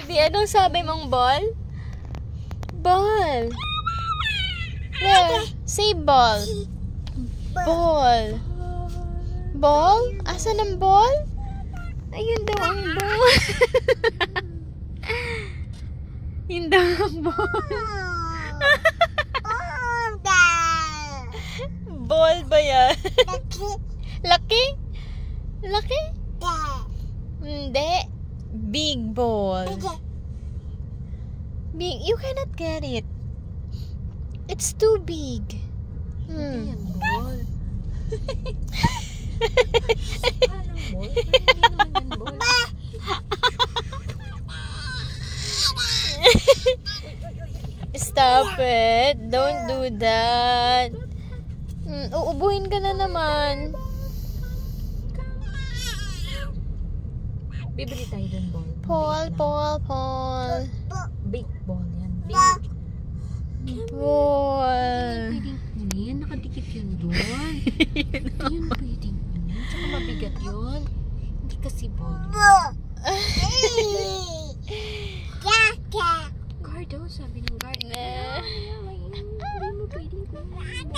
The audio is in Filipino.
Di, anong sabi mong ball? Ball. Where? Say ball. Ball. Ball? Asan ang ball? Ayun daw ang ball. Yun daw ang ball. Ball ba yan? Laki? Laki? Hindi. Big ball. Big. You cannot get it. It's too big. Hindi yan ball. Anong ball? Hindi naman yan ball. Stop it. Don't do that. Uubuhin ka na naman. Bibili tayo dun ball. Paul. Big ball yan. Big. Paul. Pwedeng kunin. Nakadikit yun dun. Yun pwedeng kunin. Tsaka mabigat yun. Hindi kasi ball. Guard daw. Sabi ng guard. Hindi mo pwedeng kunin.